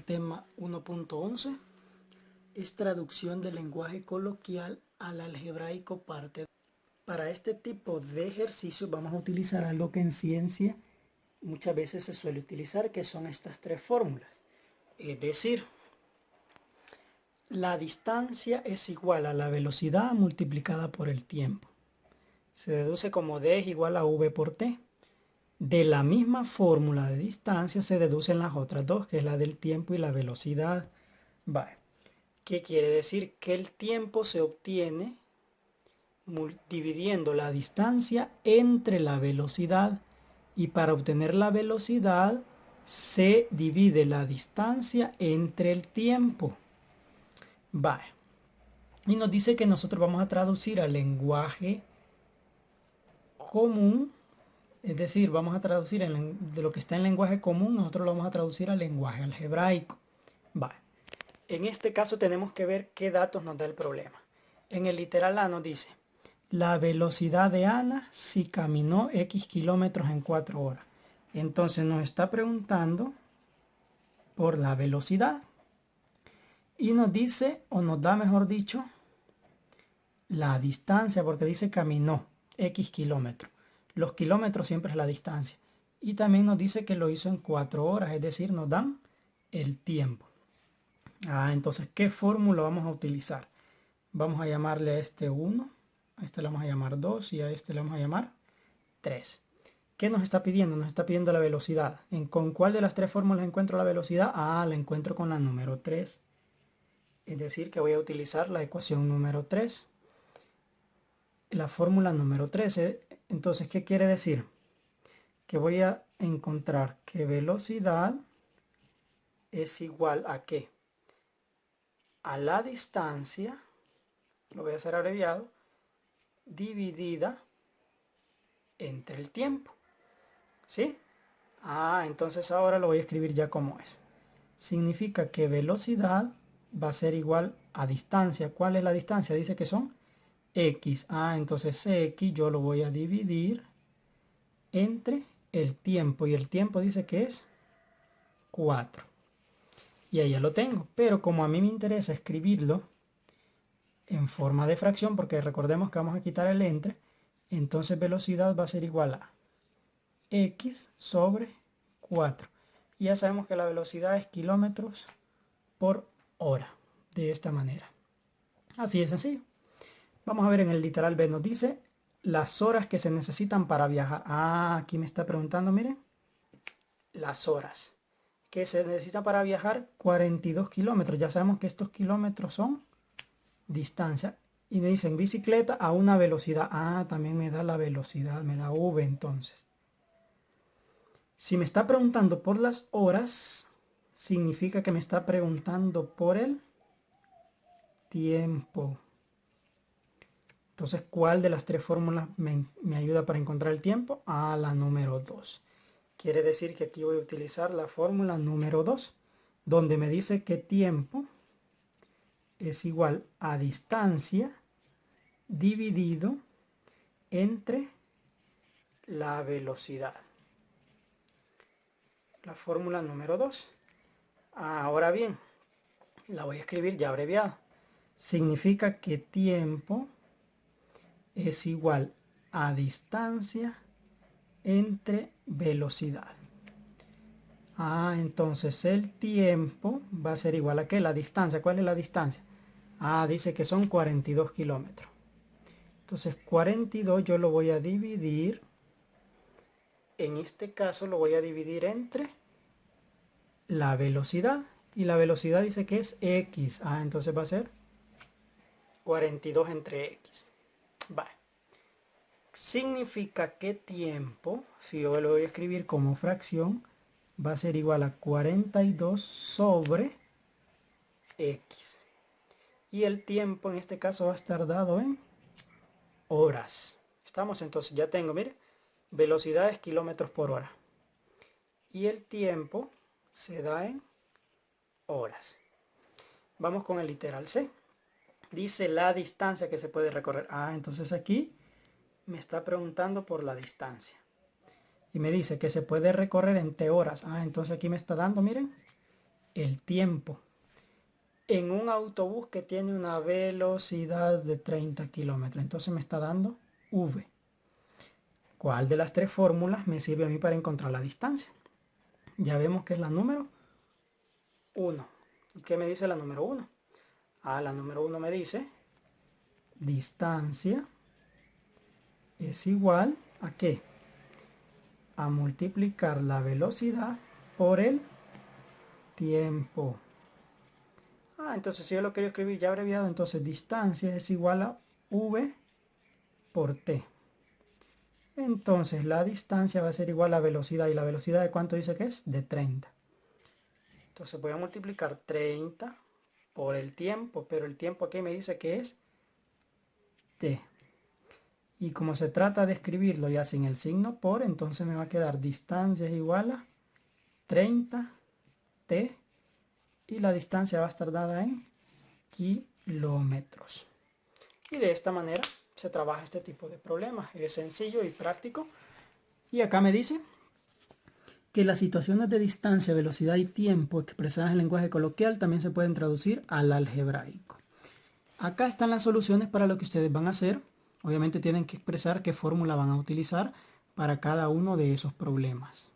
tema 1.11 es traducción del lenguaje coloquial al algebraico parte 2. Para este tipo de ejercicio vamos a utilizar algo que en ciencia muchas veces se suele utilizar, que son estas tres fórmulas. Es decir, la distancia es igual a la velocidad multiplicada por el tiempo. Se deduce como d es igual a v por t. De la misma fórmula de distancia se deducen las otras dos, que es la del tiempo y la velocidad. Vale. ¿Qué quiere decir? Que el tiempo se obtiene dividiendo la distancia entre la velocidad, y para obtener la velocidad se divide la distancia entre el tiempo. Vale. Y nos dice que nosotros vamos a traducir al lenguaje común. Es decir, vamos a traducir de lo que está en lenguaje común, nosotros lo vamos a traducir al lenguaje algebraico. Vale. En este caso tenemos que ver qué datos nos da el problema. En el literal A nos dice, la velocidad de Ana si caminó X kilómetros en 4 horas. Entonces nos está preguntando por la velocidad. Y nos dice, o nos da mejor dicho, la distancia, porque dice caminó X kilómetros. Los kilómetros siempre es la distancia. Y también nos dice que lo hizo en 4 horas, es decir, nos dan el tiempo. Entonces, ¿qué fórmula vamos a utilizar? Vamos a llamarle a este 1, a este le vamos a llamar 2 y a este le vamos a llamar 3. ¿Qué nos está pidiendo? Nos está pidiendo la velocidad. ¿Con cuál de las tres fórmulas encuentro la velocidad? La encuentro con la número 3. Es decir, que voy a utilizar la ecuación número 3. La fórmula número 13. Entonces, ¿qué quiere decir? Que voy a encontrar que velocidad es igual a ¿qué? A la distancia, lo voy a hacer abreviado, dividida entre el tiempo. ¿Sí? Entonces ahora lo voy a escribir ya como es. Significa que velocidad va a ser igual a distancia. ¿Cuál es la distancia? Dice que son X. Entonces X yo lo voy a dividir entre el tiempo. Y el tiempo dice que es 4. Y ahí ya lo tengo. Pero como a mí me interesa escribirlo en forma de fracción, porque recordemos que vamos a quitar el entre, entonces velocidad va a ser igual a X sobre 4. Y ya sabemos que la velocidad es kilómetros por hora. De esta manera. Así de sencillo. Vamos a ver en el literal B. Nos dice las horas que se necesitan para viajar. Aquí me está preguntando, miren. Las horas que se necesitan para viajar 42 kilómetros. Ya sabemos que estos kilómetros son distancia. Y me dicen bicicleta a una velocidad. También me da la velocidad. Me da V entonces. Si me está preguntando por las horas, significa que me está preguntando por el tiempo. Entonces, ¿cuál de las tres fórmulas me ayuda para encontrar el tiempo? La número 2. Quiere decir que aquí voy a utilizar la fórmula número 2, donde me dice que tiempo es igual a distancia dividido entre la velocidad. La fórmula número 2. Ahora bien, la voy a escribir ya abreviada. Significa que tiempo es igual a distancia entre velocidad. Entonces el tiempo va a ser igual a ¿qué? La distancia. ¿Cuál es la distancia? Dice que son 42 kilómetros. Entonces 42 yo lo voy a dividir. En este caso lo voy a dividir entre la velocidad. Y la velocidad dice que es X. Entonces va a ser 42 entre X. Vale. Significa que tiempo, si yo lo voy a escribir como fracción, va a ser igual a 42 sobre X. Y el tiempo en este caso va a estar dado en horas. Estamos entonces, ya tengo, mire, velocidad es kilómetros por hora. Y el tiempo se da en horas. Vamos con el literal C. Dice la distancia que se puede recorrer. Entonces aquí me está preguntando por la distancia. Y me dice que se puede recorrer en T horas. Entonces aquí me está dando, miren, el tiempo en un autobús que tiene una velocidad de 30 kilómetros. Entonces me está dando V. ¿Cuál de las tres fórmulas me sirve a mí para encontrar la distancia? Ya vemos que es la número 1. ¿Qué me dice la número 1? La número 1 me dice distancia es igual ¿a qué? A multiplicar la velocidad por el tiempo. Entonces si yo lo quiero escribir ya abreviado, entonces distancia es igual a V por T. Entonces la distancia va a ser igual a velocidad. ¿Y la velocidad de cuánto dice que es? De 30. Entonces voy a multiplicar 30 por el tiempo, pero el tiempo aquí me dice que es T. Y como se trata de escribirlo ya sin el signo por, entonces me va a quedar distancia es igual a 30 T. Y la distancia va a estar dada en kilómetros. Y de esta manera se trabaja este tipo de problemas. Es sencillo y práctico. Y acá me dice que las situaciones de distancia, velocidad y tiempo expresadas en lenguaje coloquial también se pueden traducir al algebraico. Acá están las soluciones para lo que ustedes van a hacer. Obviamente tienen que expresar qué fórmula van a utilizar para cada uno de esos problemas.